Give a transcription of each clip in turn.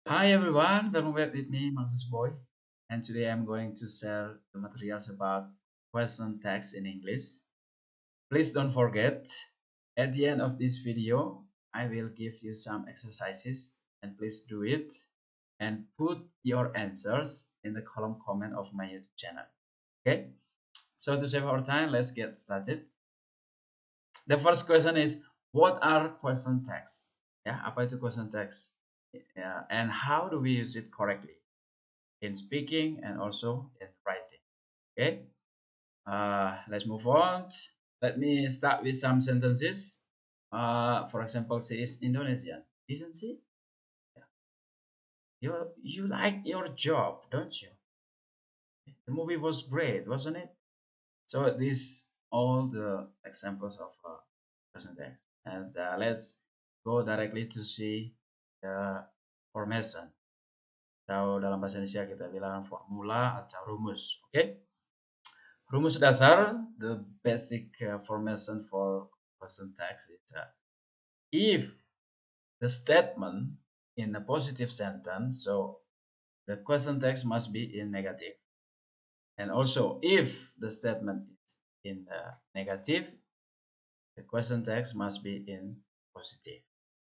Hi everyone, welcome back with me, Marcus Boy, and today I'm going to share the materials about question text in English. Please don't forget, at the end of this video, I will give you some exercises and please do it and put your answers in the column comment of my YouTube channel. Okay, so to save our time, let's get started. The first question is, what are question tags? Ya, apa itu question tags? Yeah, and how do we use it correctly in speaking and also in writing? Okay, let's move on. Let me start with some sentences. For example, she is Indonesian, isn't she? Yeah. You like your job, don't you? The movie was great, wasn't it? So these all the examples of present tense, and let's go directly to see the formation. Atau dalam bahasa Indonesia kita bilang formula atau rumus. Oke, okay? Rumus dasar, the basic formation for present tense is if the statement in a positive sentence, so the question text must be in negative. And also, if the statement is in negative, the question text must be in positive.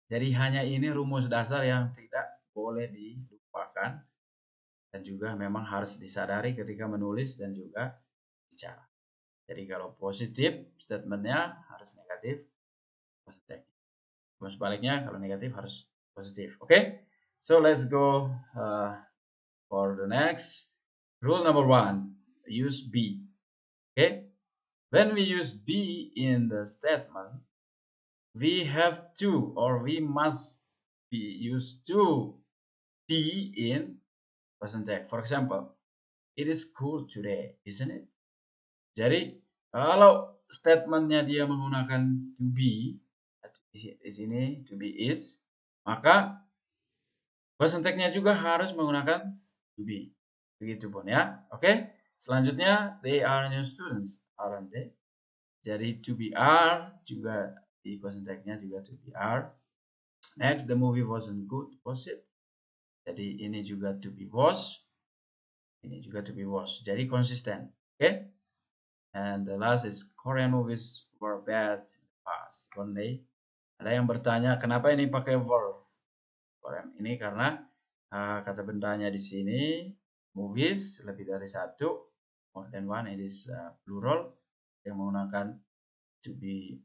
Jadi hanya ini rumus dasar yang tidak boleh dilupakan dan juga memang harus disadari ketika menulis dan juga bicara. Jadi kalau positif statementnya harus negatif, positif. Sebaliknya kalau negatif harus positif. Oke, okay? So let's go for the next. Rule number 1, use be. Okay, when we use be in the statement, we have to or we must be used to be in present tense. For example, it is cool today, isn't it? Jadi kalau statementnya dia menggunakan to be, di sini to be is, maka present tense-nya juga harus menggunakan to be. Begitupun ya. Oke. Selanjutnya, they are new students, aren't they? Jadi to be are juga di present tense-nya juga to be are. Next, the movie wasn't good, was it? Jadi ini juga to be was, ini juga to be was. Jadi konsisten. Oke. Okay? And the last is Korean movies were bad in the past. Only ada yang bertanya kenapa ini pakai were Korean ini karena kata bendanya di sini movies lebih dari satu, more than one, it is plural yang menggunakan to be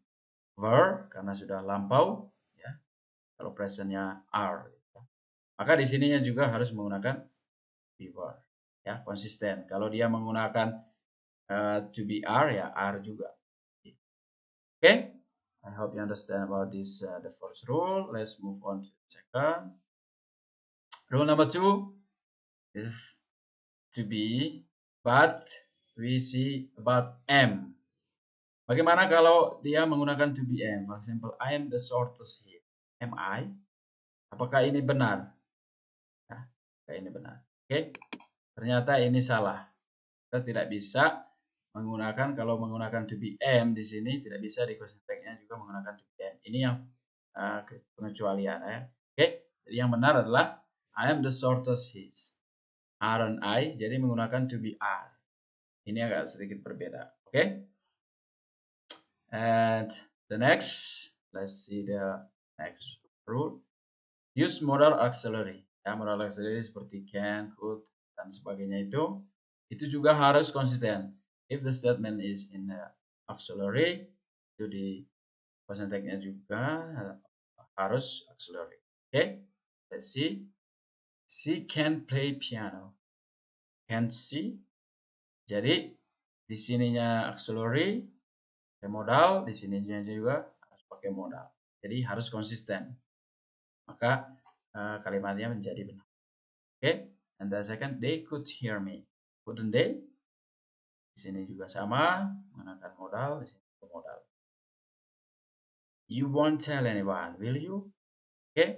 were karena sudah lampau ya. Kalau presentnya are ya. Maka di sininya juga harus menggunakan be were ya, konsisten. Kalau dia menggunakan to be are ya are juga. Okay, I hope you understand about this the first rule. Let's move on to the second. Rule number 2 is to be, but we see about am. Bagaimana kalau dia menggunakan to be am? For example, I am the shortest here. Am I? Apakah ini benar? Nah, apakah ini benar? Oke, okay. Ternyata ini salah. Kita tidak bisa menggunakan, kalau menggunakan to be am di sini tidak bisa di question text-nya juga menggunakan to be am. Ini yang pengecualian ya. Oke, jadi yang benar adalah I am the shortest his. Aren't I? Jadi menggunakan to be are. Ini agak sedikit berbeda. Oke. And the next, let's see the next rule. Use modal auxiliary. Ya, modal auxiliary seperti can, could, dan sebagainya itu juga harus konsisten. If the statement is in the auxiliary, itu di present tense-nya juga harus auxiliary. Okay, let's see. She can play piano. Can she? Jadi di sininya auxiliary pakai modal, di sininya juga harus pakai modal. Jadi harus konsisten. Maka kalimatnya menjadi benar. Oke, okay? And the second, they could hear me. Couldn't they? Di sini juga sama, menggunakan modal, di sini juga modal. You won't tell anyone, will you? Oke, okay?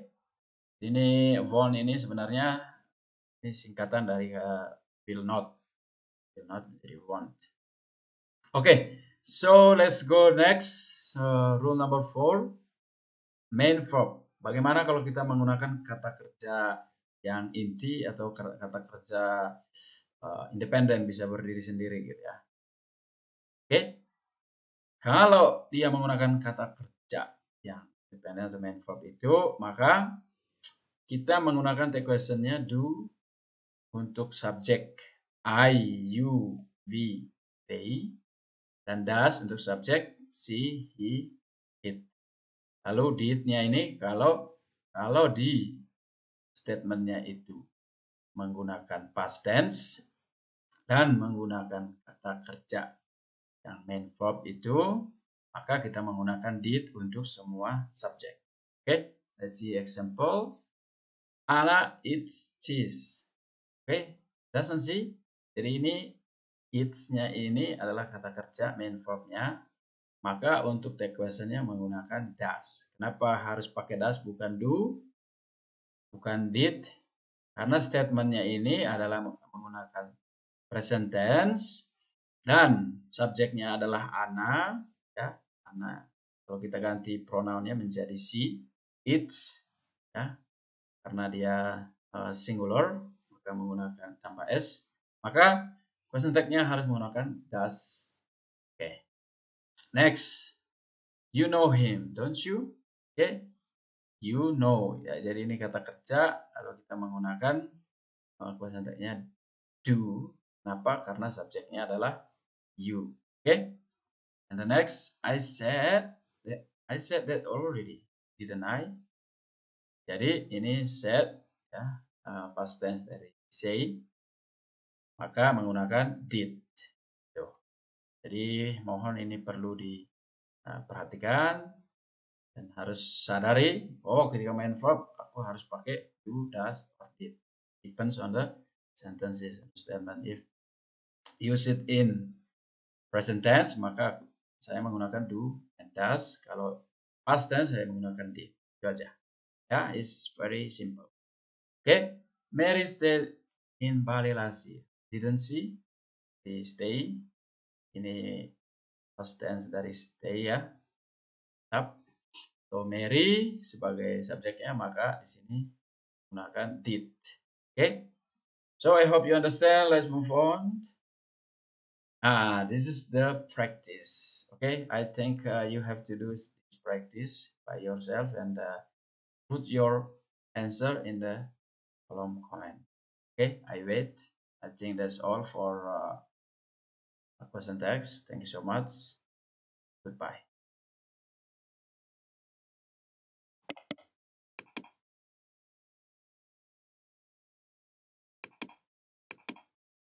Ini won't ini sebenarnya ini singkatan dari will not menjadi won't. Oke, okay, so let's go next. Rule number 4, main verb. Bagaimana kalau kita menggunakan kata kerja yang inti atau kata kerja independen, bisa berdiri sendiri gitu ya. Oke, kalau dia menggunakan kata kerja yang independen atau main verb itu, maka kita menggunakan take questionnya do untuk subjek I, you, we, they, dan does untuk subjek she, he, it. Lalu did-nya ini kalau di statementnya itu menggunakan past tense dan menggunakan kata kerja yang main verb itu, maka kita menggunakan did untuk semua subjek. Oke, let's see example. Anna eats cheese. Oke, doesn't she? Jadi ini eats-nya ini adalah kata kerja main verb-nya. Maka untuk take question-nya menggunakan does. Kenapa harus pakai does bukan do, bukan did? Karena statement-nya ini adalah menggunakan present tense dan subjeknya adalah Anna, ya, Anna. Kalau kita ganti pronounnya menjadi she, its, ya, karena dia singular, maka menggunakan tambah s. Maka question tag-nya harus menggunakan does. Oke. Next, you know him, don't you? Oke, you know. Ya, jadi ini kata kerja. Kalau kita menggunakan question tag-nya do. Kenapa? Karena subjeknya adalah you. Oke. And the next, I said that already, didn't I? Jadi ini said, ya, past tense dari say, maka menggunakan did. Tuh. Jadi mohon ini perlu diperhatikan dan harus sadari, oh ketika main verb aku harus pakai do, does, or did. Depends on the sentences and statement. If use it in present tense, maka saya menggunakan do and does. Kalau past tense saya menggunakan did. Itu aja. Ya, it's very simple. Okay, Mary stayed in Bali last year. Didn't she? Di stay. Ini past tense dari stay ya. Tetap. So Mary sebagai subjeknya, maka di sini menggunakan did. Okay. So I hope you understand. Let's move on. This is the practice. Okay, I think you have to do this practice by yourself and put your answer in the column comment. Okay, I wait. I think that's all for question text. Thank you so much. Goodbye.